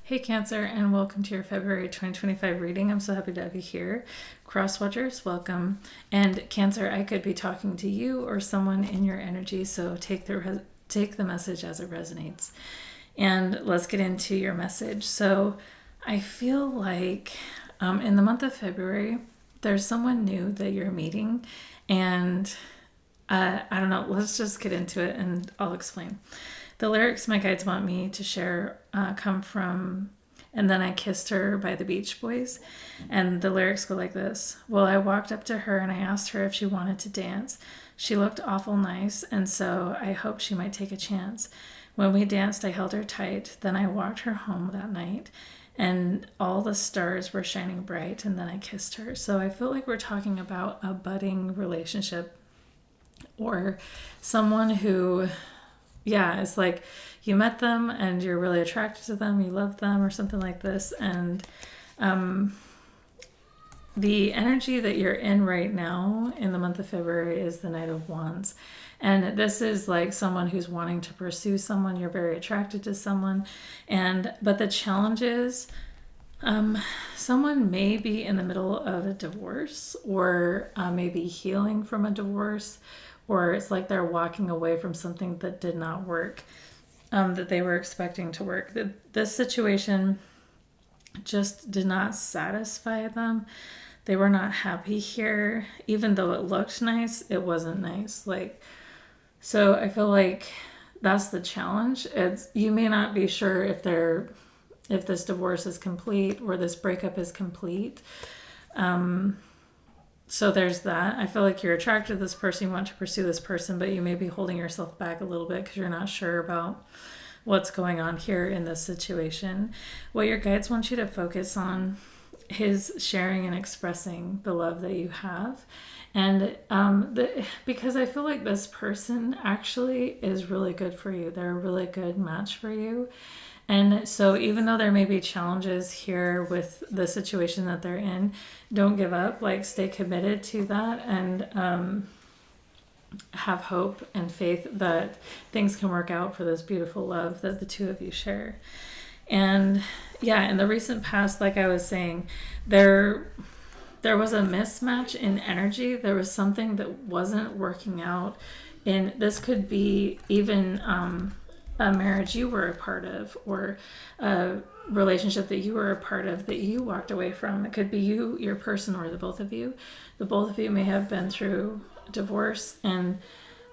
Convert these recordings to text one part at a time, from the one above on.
Hey Cancer, and welcome to your February 2025 reading. I'm so happy to have you here. Cross watchers, welcome. And Cancer, I could be talking to you or someone in your energy, so take the message as it resonates. And let's get into your message. So I feel like in the month of February, there's someone new that you're meeting, and I don't know, let's just get into it and I'll explain. The lyrics my guides want me to share come from "And Then I Kissed Her" by the Beach Boys. And the lyrics go like this. Well, I walked up to her and I asked her if she wanted to dance. She looked awful nice, and so I hoped she might take a chance. When we danced, I held her tight. Then I walked her home that night, and all the stars were shining bright, and then I kissed her. So I feel like we're talking about a budding relationship, or someone who, yeah, it's like you met them and you're really attracted to them, you love them, or something like this. And the energy that you're in right now in the month of February is the Knight of Wands. And this is like someone who's wanting to pursue someone. You're very attracted to someone. But the challenge is someone may be in the middle of a divorce, or maybe healing from a divorce, or it's like they're walking away from something that did not work, that they were expecting to work. This situation just did not satisfy them. They were not happy here. Even though it looked nice, it wasn't nice. So I feel like that's the challenge. You may not be sure if this divorce is complete or this breakup is complete. So there's that. I feel like you're attracted to this person, you want to pursue this person, but you may be holding yourself back a little bit because you're not sure about what's going on here in this situation. What your guides want you to focus on is sharing and expressing the love that you have. And because I feel like this person actually is really good for you. They're a really good match for you. And so even though there may be challenges here with the situation that they're in, don't give up. Stay committed to that, and have hope and faith that things can work out for this beautiful love that the two of you share. And yeah, in the recent past, like I was saying, there was a mismatch in energy. There was something that wasn't working out. And this could be even a marriage you were a part of, or a relationship that you were a part of that you walked away from. It could be you, your person, or the both of you. The both of you may have been through divorce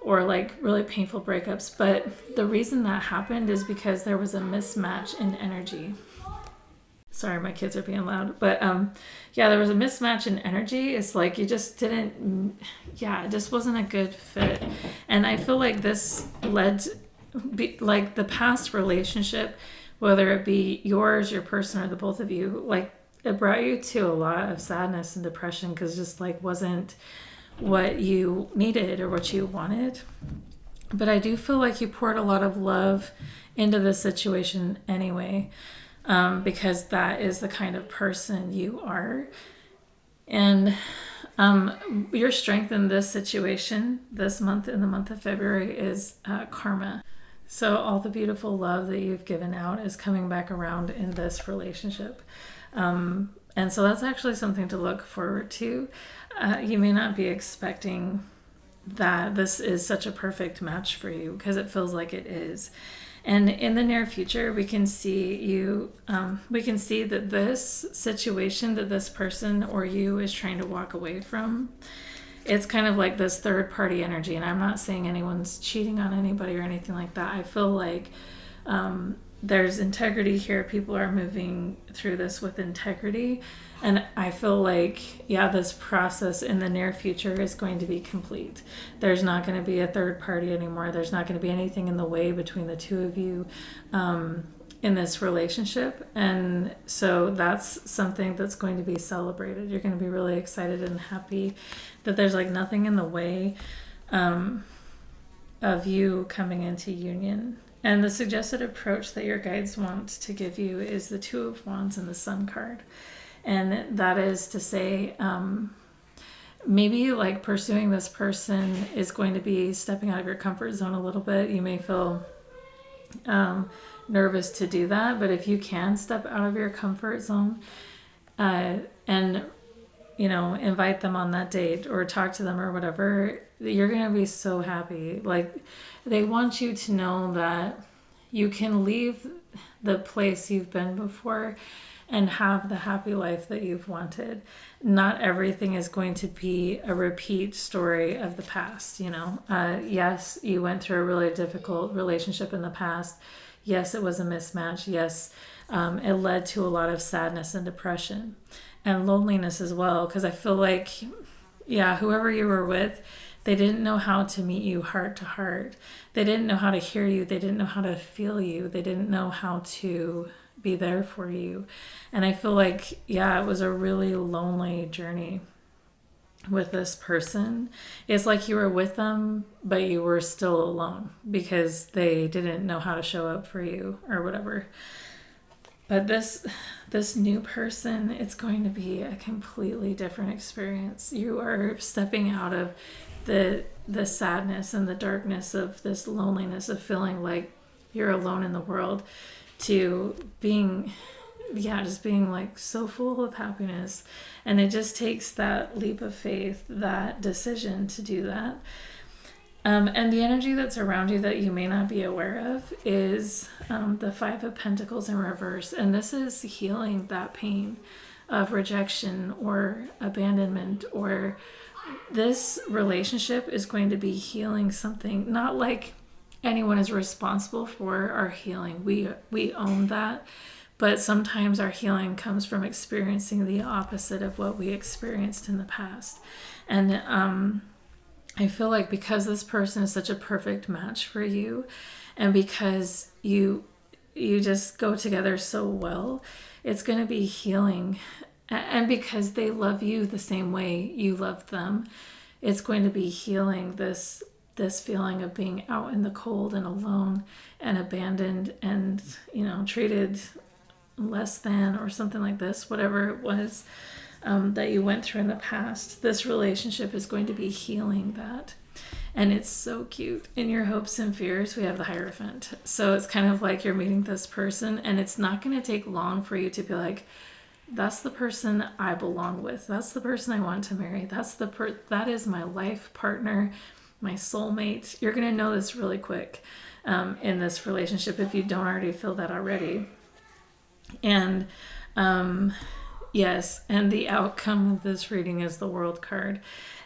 or really painful breakups. But the reason that happened is because there was a mismatch in energy. Sorry, my kids are being loud. But yeah, there was a mismatch in energy. It's like you just didn't, it just wasn't a good fit. And I feel like this led the past relationship, whether it be yours, your person, or the both of you, it brought you to a lot of sadness and depression because just wasn't what you needed or what you wanted. But I do feel like you poured a lot of love into this situation anyway, because that is the kind of person you are. And your strength in this situation this month, in the month of February, is karma. So all the beautiful love that you've given out is coming back around in this relationship. And so that's actually something to look forward to. You may not be expecting that this is such a perfect match for you, because it feels like it is. And in the near future, we can see that this situation that this person or you is trying to walk away from, it's kind of like this third party energy. And I'm not saying anyone's cheating on anybody or anything like that. I feel like there's integrity here. People are moving through this with integrity. And I feel like, this process in the near future is going to be complete. There's not going to be a third party anymore. There's not going to be anything in the way between the two of you in this relationship. And so that's something that's going to be celebrated. You're going to be really excited and happy that there's nothing in the way of you coming into union. And the suggested approach that your guides want to give you is the Two of Wands and the Sun card. And that is to say, maybe pursuing this person is going to be stepping out of your comfort zone a little bit. You may feel nervous to do that. But if you can step out of your comfort zone, and invite them on that date or talk to them or whatever, you're going to be so happy. Like, they want you to know that you can leave the place you've been before and have the happy life that you've wanted. Not everything is going to be a repeat story of the past, Yes, you went through a really difficult relationship in the past. Yes, it was a mismatch. Yes, it led to a lot of sadness and depression and loneliness as well. Because I feel like, whoever you were with, they didn't know how to meet you heart to heart. They didn't know how to hear you. They didn't know how to feel you. They didn't know how to be there for you. And I feel like, it was a really lonely journey with this person. It's like you were with them, but you were still alone because they didn't know how to show up for you or whatever. But this new person, it's going to be a completely different experience. You are stepping out of the sadness and the darkness of this loneliness of feeling like you're alone in the world, to being just being like so full of happiness. And it just takes that leap of faith, that decision to do that. And the energy that's around you that you may not be aware of is the Five of Pentacles in reverse. And this is healing that pain of rejection or abandonment, or this relationship is going to be healing something. Not like anyone is responsible for our healing. We own that. But sometimes our healing comes from experiencing the opposite of what we experienced in the past. And I feel like because this person is such a perfect match for you, and because you just go together so well, it's going to be healing. And because they love you the same way you love them, it's going to be healing this feeling of being out in the cold and alone and abandoned and, treated less than or something like this, whatever it was that you went through in the past. This relationship is going to be healing that. And it's so cute. In your hopes and fears, we have the Hierophant. So it's kind of like you're meeting this person, and it's not going to take long for you to be like, that's the person I belong with. That's the person I want to marry. That is my life partner, my soulmate. You're going to know this really quick in this relationship if you don't already feel that already. And yes, and the outcome of this reading is the World card.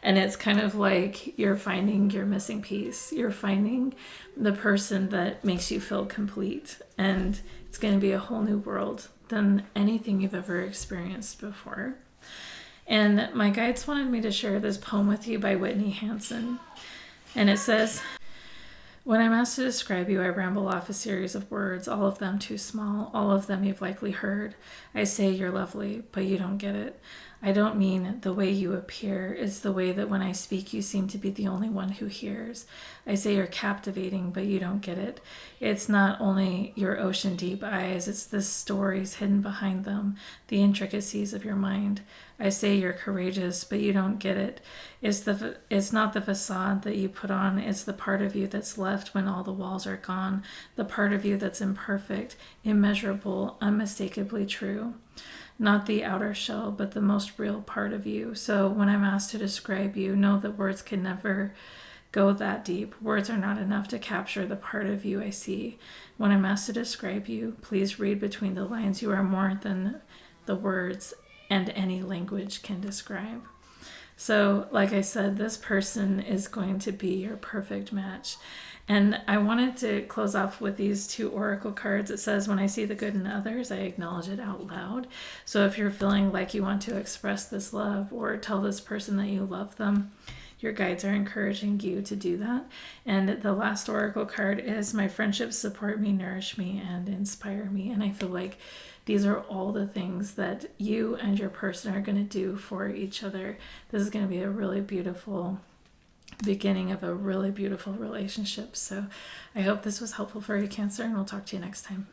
And it's kind of like you're finding your missing piece. You're finding the person that makes you feel complete. And it's going to be a whole new world than anything you've ever experienced before. And my guides wanted me to share this poem with you by Whitney Hansen. And it says, when I'm asked to describe you, I ramble off a series of words, all of them too small, all of them you've likely heard. I say you're lovely, but you don't get it. I don't mean the way you appear. It's the way that when I speak, you seem to be the only one who hears. I say you're captivating, but you don't get it. It's not only your ocean deep eyes, it's the stories hidden behind them, the intricacies of your mind. I say you're courageous, but you don't get it. It's not the facade that you put on, it's the part of you that's left when all the walls are gone, the part of you that's imperfect, immeasurable, unmistakably true. Not the outer shell, but the most real part of you. So when I'm asked to describe you, know that words can never go that deep. Words are not enough to capture the part of you I see. When I'm asked to describe you, please read between the lines. You are more than the words and any language can describe. So, like I said, this person is going to be your perfect match. And I wanted to close off with these two oracle cards. It says, when I see the good in others, I acknowledge it out loud. So if you're feeling like you want to express this love or tell this person that you love them, your guides are encouraging you to do that. And the last oracle card is, my friendships support me, nourish me, and inspire me. And I feel like these are all the things that you and your person are going to do for each other. This is going to be a really beautiful beginning of a really beautiful relationship. So I hope this was helpful for you, Cancer, and we'll talk to you next time.